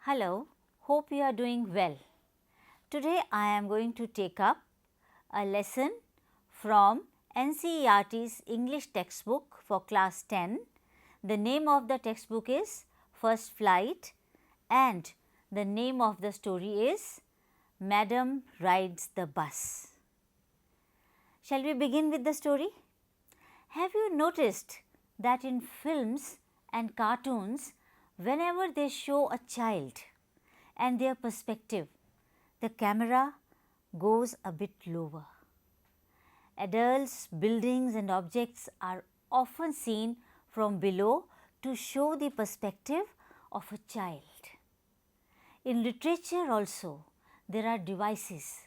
Hello, hope you are doing well. Today I am going to take up a lesson from NCERT's English textbook for class 10. The name of the textbook is First Flight and the name of the story is Madam Rides the Bus. Shall we begin with the story? Have you noticed that in films and cartoons, whenever they show a child and their perspective, the camera goes a bit lower. Adults, buildings and objects are often seen from below to show the perspective of a child. In literature also, there are devices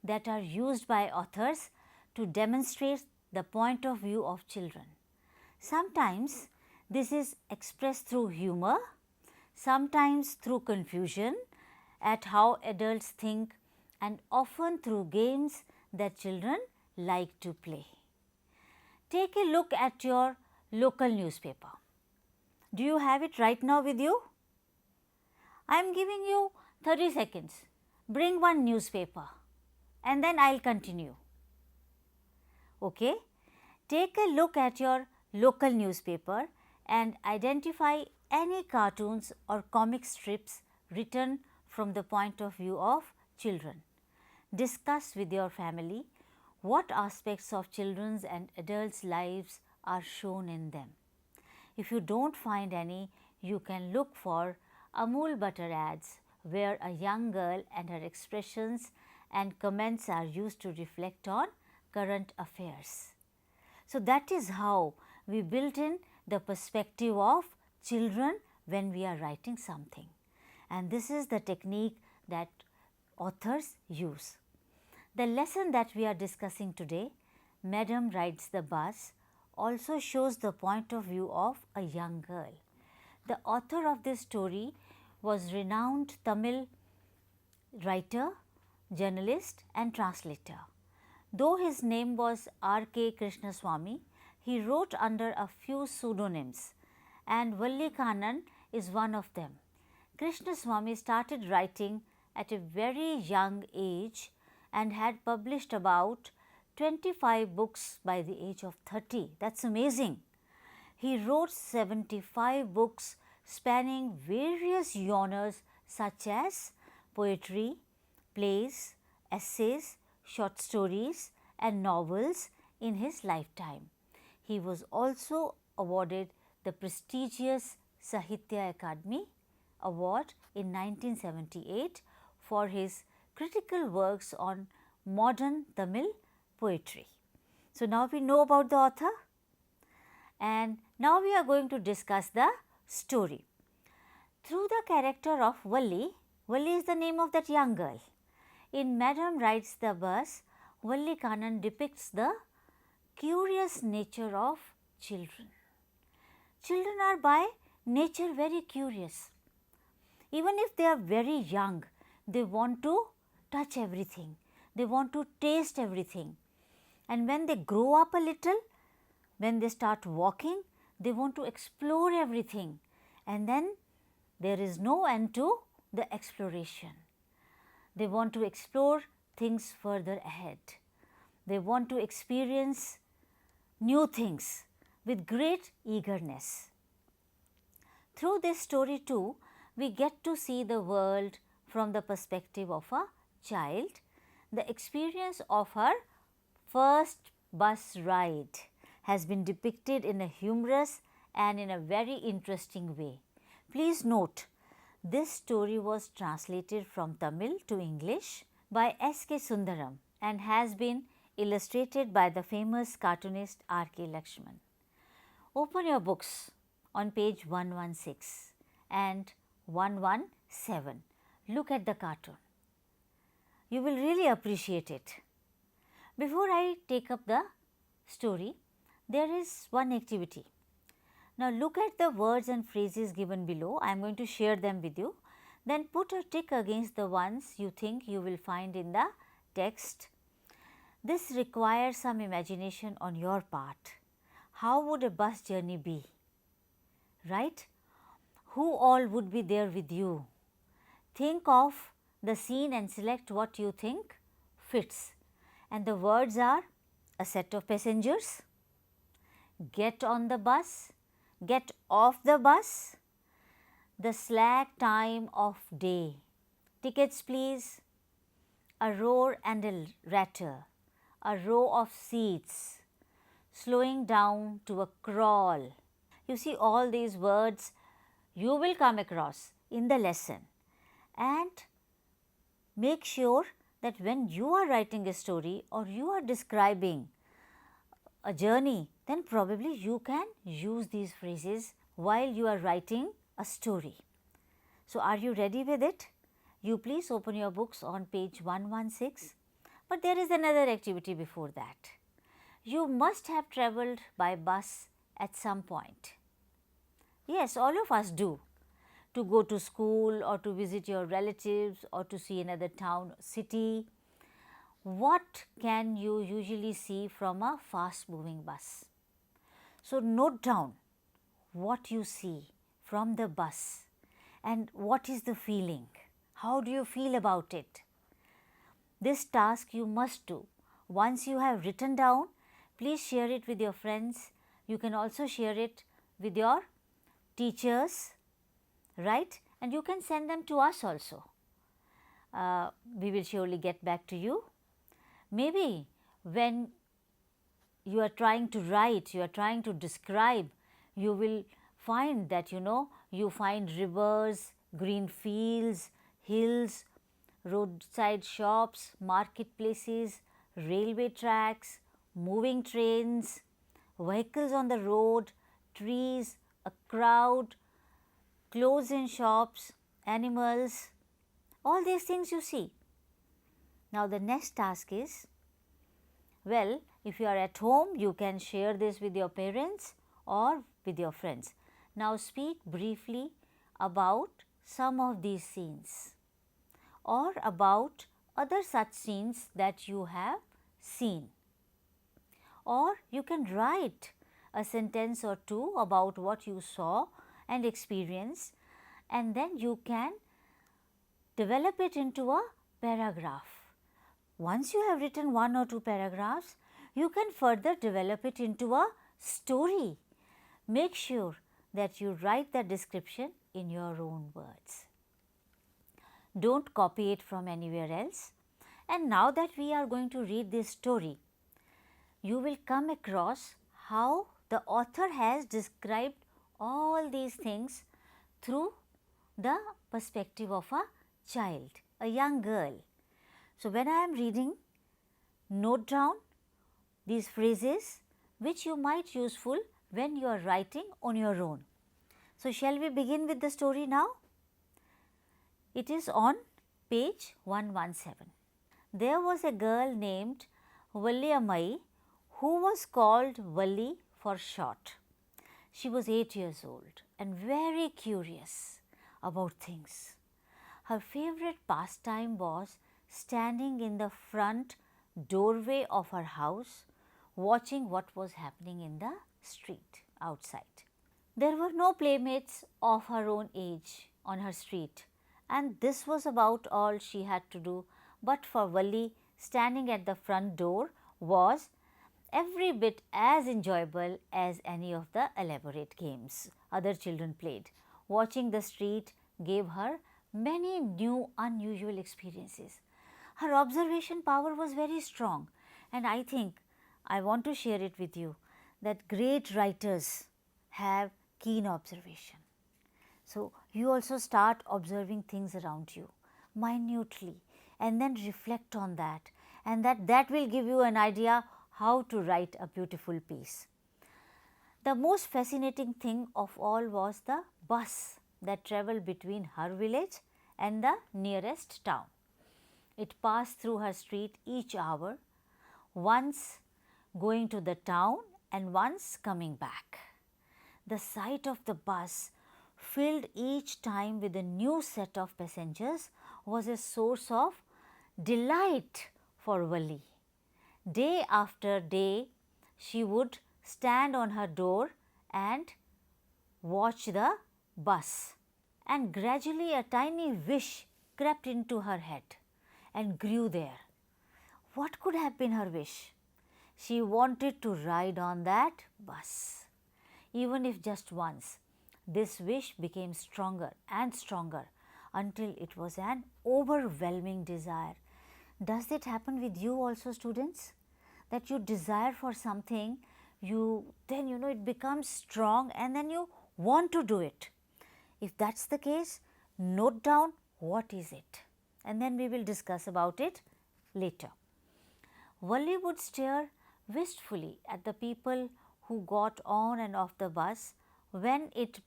that are used by authors to demonstrate the point of view of children. Sometimes this is expressed through humor, sometimes through confusion at how adults think, and often through games that children like to play. Take a look at your local newspaper. Do you have it right now with you? I am giving you 30 seconds. Bring one newspaper and then I will continue. Okay? Take a look at your local newspaper and identify any cartoons or comic strips written from the point of view of children. Discuss with your family what aspects of children's and adults' lives are shown in them. If you don't find any, you can look for Amul butter ads where a young girl and her expressions and comments are used to reflect on current affairs. So, that is how we built in the perspective of children when we are writing something, and this is the technique that authors use. The lesson that we are discussing today, Madam Rides the Bus, also shows the point of view of a young girl. The author of this story was renowned Tamil writer, journalist and translator. Though his name was R.K. Krishnaswamy, he wrote under a few pseudonyms and Valli Kannan is one of them. Krishnaswamy started writing at a very young age and had published about 25 books by the age of 30. That's amazing. He wrote 75 books spanning various genres such as poetry, plays, essays, short stories and novels in his lifetime. He was also awarded the prestigious Sahitya Akademi Award in 1978 for his critical works on modern Tamil poetry. So, now we know about the author and now we are going to discuss the story. Through the character of Valli, Valli is the name of that young girl. In Madam Rides the Bus, Valli Kannan depicts the curious nature of children. Children are by nature very curious. Even if they are very young, they want to touch everything, they want to taste everything, and when they grow up a little, when they start walking, they want to explore everything, and then there is no end to the exploration. They want to explore things further ahead. They want to experience new things with great eagerness. Through this story too, we get to see the world from the perspective of a child, the experience of her first bus ride has been depicted in a humorous and in a very interesting way. Please note, this story was translated from Tamil to English by S.K. Sundaram and has been illustrated by the famous cartoonist R.K. Lakshman. Open your books on page 116 and 117. Look at the cartoon. You will really appreciate it. Before I take up the story, there is one activity. Now, look at the words and phrases given below. I am going to share them with you. Then put a tick against the ones you think you will find in the text. This requires some imagination on your part. How would a bus journey be? Right? Who all would be there with you? think of the scene and select what you think fits. And the words are a set of passengers, get on the bus, get off the bus, the slack time of day, tickets please, a roar and a ratter, a row of seats, slowing down to a crawl. You see, all these words you will come across in the lesson, and make sure that when you are writing a story or you are describing a journey, then probably you can use these phrases while you are writing a story. So, are you ready with it? You please open your books on page 116, but there is another activity before that. You must have travelled by bus at some point. Yes, all of us do, to go to school or to visit your relatives or to see another town or city. What can you usually see from a fast moving bus? So, note down what you see from the bus and what is the feeling. How do you feel about it? This task you must do. Once you have written down, please share it with your friends. You can also share it with your teachers, right? And you can send them to us also. We will surely get back to you. Maybe when you are trying to write, you are trying to describe, you will find that you find rivers, green fields, hills, roadside shops, marketplaces, railway tracks, moving trains, vehicles on the road, trees, a crowd, clothes in shops, animals, all these things you see. Now, the next task is, well, if you are at home, you can share this with your parents or with your friends. Now, speak briefly about some of these scenes or about other such scenes that you have seen. Or you can write a sentence or two about what you saw and experienced, and then you can develop it into a paragraph. Once you have written one or two paragraphs, you can further develop it into a story. Make sure that you write the description in your own words. Don't copy it from anywhere else. And now that we are going to read this story, you will come across how the author has described all these things through the perspective of a child, a young girl. So, when I am reading, note down these phrases which you might useful when you are writing on your own. So, shall we begin with the story now? It is on page 117. There was a girl named Valliamai who was called Valli for short. She was 8 years old and very curious about things. Her favorite pastime was standing in the front doorway of her house, watching what was happening in the street outside. There were no playmates of her own age on her street, and this was about all she had to do. But for Valli, standing at the front door was every bit as enjoyable as any of the elaborate games other children played. Watching the street gave her many new unusual experiences. Her observation power was very strong, and I think I want to share it with you that great writers have keen observation. So, you also start observing things around you minutely and then reflect on that, and that will give you an idea how to write a beautiful piece. The most fascinating thing of all was the bus that travelled between her village and the nearest town. It passed through her street each hour, once going to the town and once coming back. The sight of the bus, filled each time with a new set of passengers, was a source of delight for Valli. Day after day, she would stand on her door and watch the bus, and gradually a tiny wish crept into her head and grew there. What could have been her wish? She wanted to ride on that bus, even if just once. This wish became stronger and stronger until it was an overwhelming desire. Does it happen with you also, students? That you desire for something, then it becomes strong and then you want to do it. If that's the case, note down what is it, and then we will discuss about it later. Wali would stare wistfully at the people who got on and off the bus when it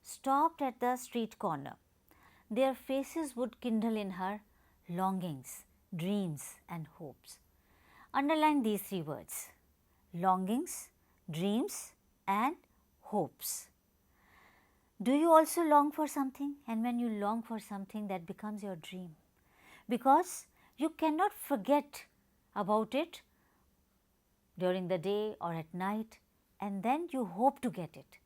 stopped at the street corner. Their faces would kindle in her longings, dreams and hopes. Underline these three words: longings, dreams and hopes. Do you also long for something? And when you long for something, that becomes your dream, because you cannot forget about it during the day or at night, and then you hope to get it.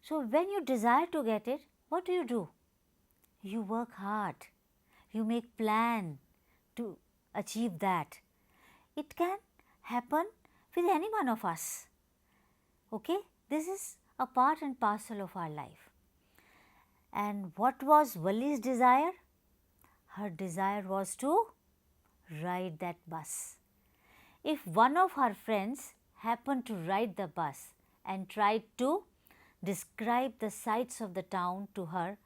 So, when you desire to get it, what do? You work hard, you make plan to achieve that. It can happen with any one of us. Okay? This is a part and parcel of our life. And what was Wali's desire? Her desire was to ride that bus. If one of her friends happened to ride the bus and tried to describe the sights of the town to her,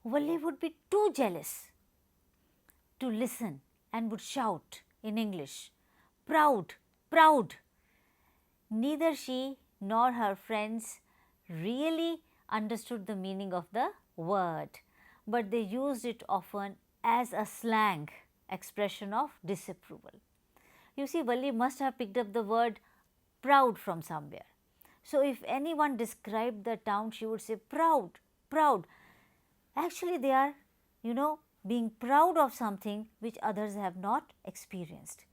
Wali would be too jealous to listen and would shout in English, "Proud, proud." Neither she nor her friends really understood the meaning of the word, but they used it often as a slang expression of disapproval. You see, Wali must have picked up the word proud from somewhere. So, if anyone described the town, she would say proud, proud. Actually, they are, being proud of something which others have not experienced.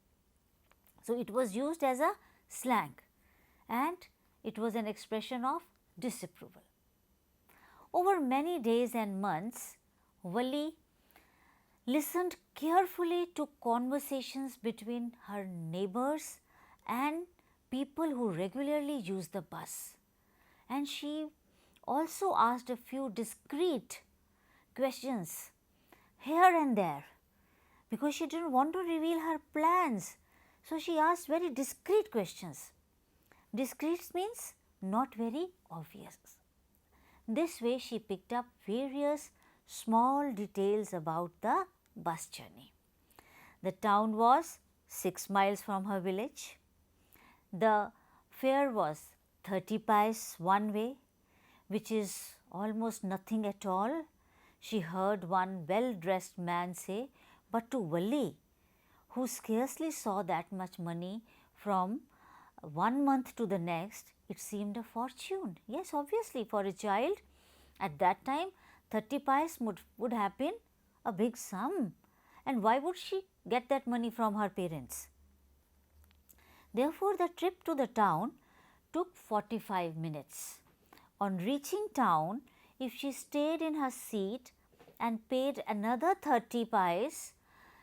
So, it was used as a slang and it was an expression of disapproval. Over many days and months, Wali listened carefully to conversations between her neighbors and people who regularly use the bus, and she also asked a few discreet questions here and there, because she didn't want to reveal her plans. So, she asked very discreet questions. Discreet means not very obvious. This way she picked up various small details about the bus journey. The town was 6 miles from her village. The fare was 30 paise one way, which is almost nothing at all. She heard one well-dressed man say, but to Wali, who scarcely saw that much money from one month to the next, it seemed a fortune. Yes, obviously, for a child at that time, 30 paise would have been a big sum. And why would she get that money from her parents? Therefore, the trip to the town took 45 minutes. On reaching town, if she stayed in her seat and paid another 30 paise,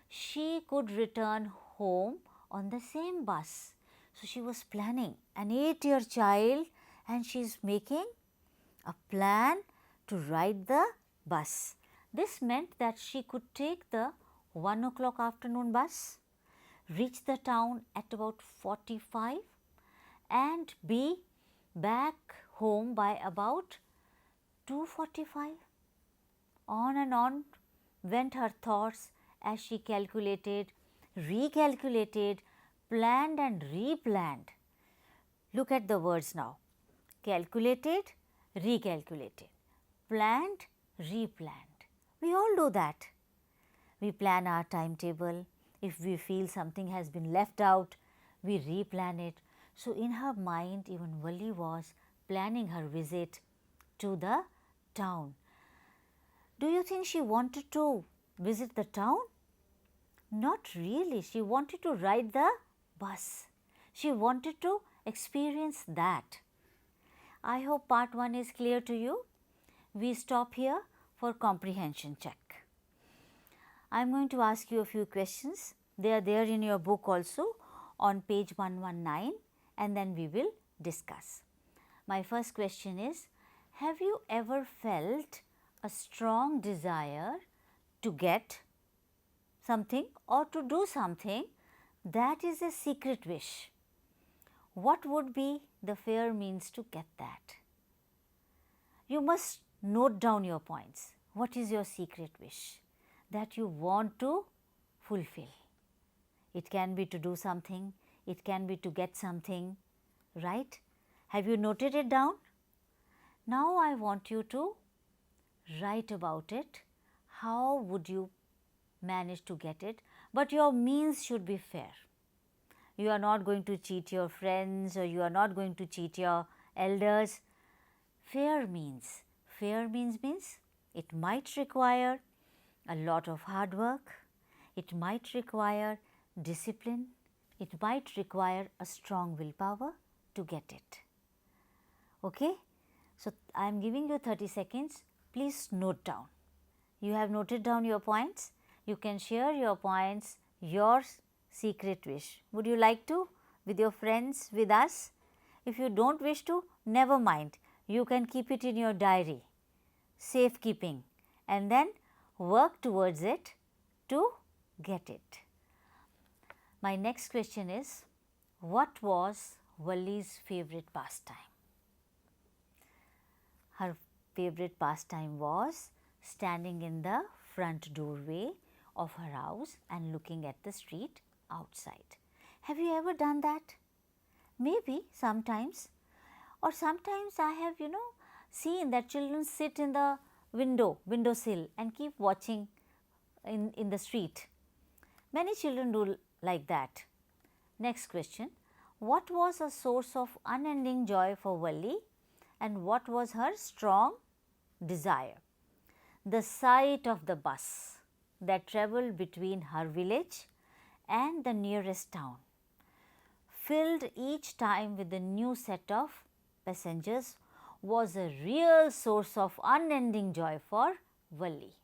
she could return home on the same bus. So, she was planning, an 8-year child, and she is making a plan to ride the bus. This meant that she could take the 1 o'clock afternoon bus, reach the town at about 45 and be back home by about 2:45. On and on went her thoughts as she calculated, recalculated, planned and replanned. Look at the words now: calculated, recalculated, planned, replanned. We all do that. We plan our timetable. If we feel something has been left out, we replan it. So, in her mind, even Wali was planning her visit to the town. Do you think she wanted to visit the town? Not really. She wanted to ride the bus. She wanted to experience that. I hope part 1 is clear to you. We stop here for comprehension check. I am going to ask you a few questions. They are there in your book also on page 119, and then we will discuss. My first question is, have you ever felt a strong desire to get something or to do something that is a secret wish? What would be the fair means to get that? You must note down your points. What is your secret wish that you want to fulfill? It can be to do something, it can be to get something, right? Have you noted it down? Now I want you to write about it. How would you manage to get it? But your means should be fair. You are not going to cheat your friends, or you are not going to cheat your elders. Fair means it might require a lot of hard work, it might require discipline, it might require a strong willpower to get it. Okay? So, I am giving you 30 seconds, please note down. You have noted down your points, you can share your points, your secret wish. Would you like to with your friends, with us? If you do not wish to, never mind, you can keep it in your diary, safekeeping, and then work towards it to get it. My next question is, what was Valli's favorite pastime? Her favorite pastime was standing in the front doorway of her house and looking at the street outside. Have you ever done that? Maybe sometimes, or sometimes I have seen that children sit in the windowsill and keep watching in the street. Many children do like that. Next question, what was a source of unending joy for Valli and what was her strong desire? The sight of the bus that travelled between her village and the nearest town, filled each time with a new set of passengers, was a real source of unending joy for Valli.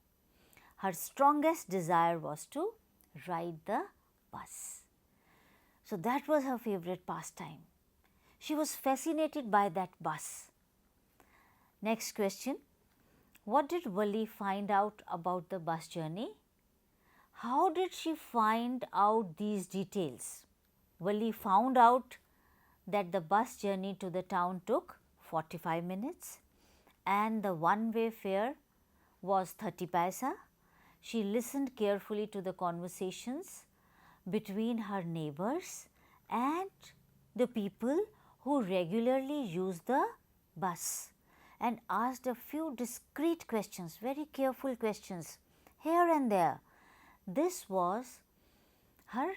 Her strongest desire was to ride the bus. So, that was her favorite pastime. She was fascinated by that bus. Next question, what did Valli find out about the bus journey? How did she find out these details? Valli found out that the bus journey to the town took 45 minutes and the one-way fare was 30 paisa. She listened carefully to the conversations between her neighbors and the people who regularly use the bus and asked a few discreet questions, very careful questions here and there. This was her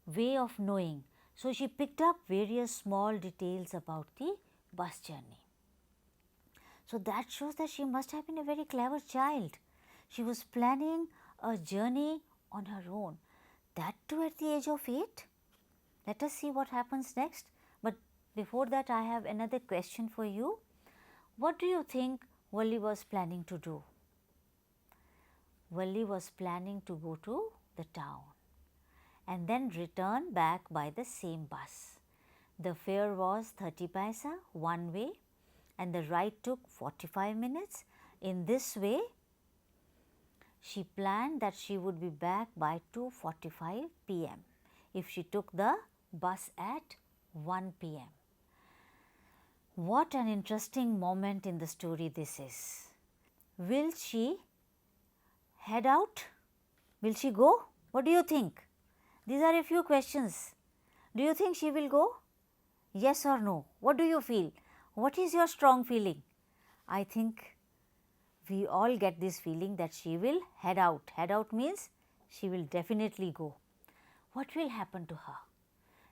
way of knowing. So, she picked up various small details about the bus journey. So, that shows that she must have been a very clever child. She was planning a journey on her own, that too at the age of 8. Let us see what happens next. But before that, I have another question for you. What do you think Valli was planning to do? Valli was planning to go to the town and then return back by the same bus. The fare was 30 paisa one way and the ride took 45 minutes. In this way, she planned that she would be back by 2:45 p.m. if she took the bus at 1 p.m. What an interesting moment in the story this is. Will she head out? Will she go? What do you think? These are a few questions. Do you think she will go? Yes or no? What do you feel? What is your strong feeling? I think we all get this feeling that she will head out. Head out means she will definitely go. What will happen to her?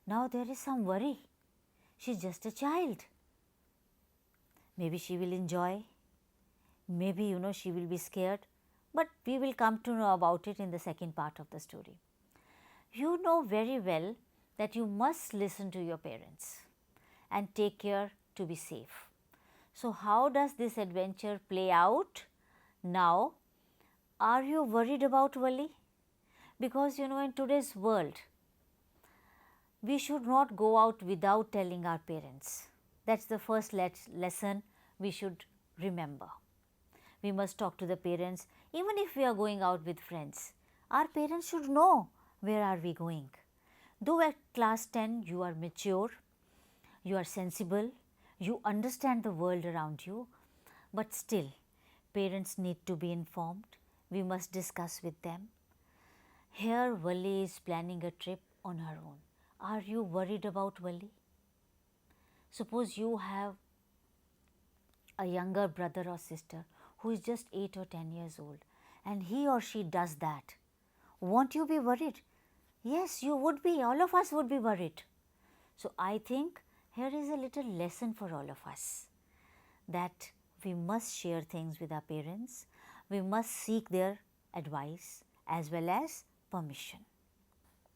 Now there is some worry. She is just a child. Maybe she will enjoy. Maybe she will be scared. But we will come to know about it in the second part of the story. You know very well that you must listen to your parents and take care to be safe. So, how does this adventure play out? Now, are you worried about Valli? because in today's world, we should not go out without telling our parents. That is the first lesson we should remember. We must talk to the parents even if we are going out with friends. Our parents should know where are we going. Though at class 10 you are mature, you are sensible, you understand the world around you, but still parents need to be informed. We must discuss with them. Here Valli is planning a trip on her own. Are you worried about Valli? Suppose you have a younger brother or sister who is just 8 or 10 years old and he or she does that. Won't you be worried? Yes, you would be. All of us would be worried. So, I think here is a little lesson for all of us, that we must share things with our parents. We must seek their advice as well as permission.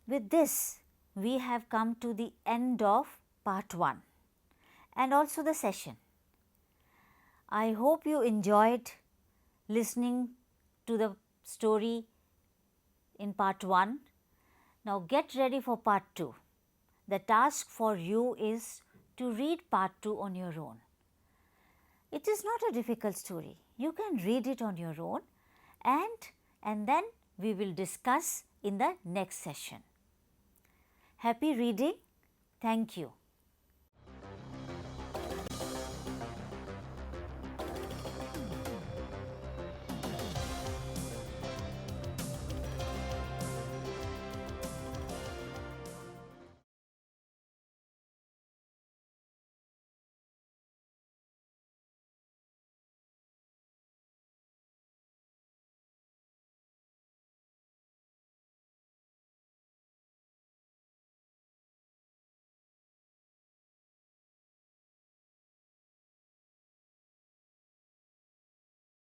With this, we have come to the end of part 1 and also the session. I hope you enjoyed listening to the story in part 1. Now get ready for part 2. The task for you is to read part 2 on your own. It is not a difficult story. You can read it on your own and then we will discuss in the next session. Happy reading. Thank you.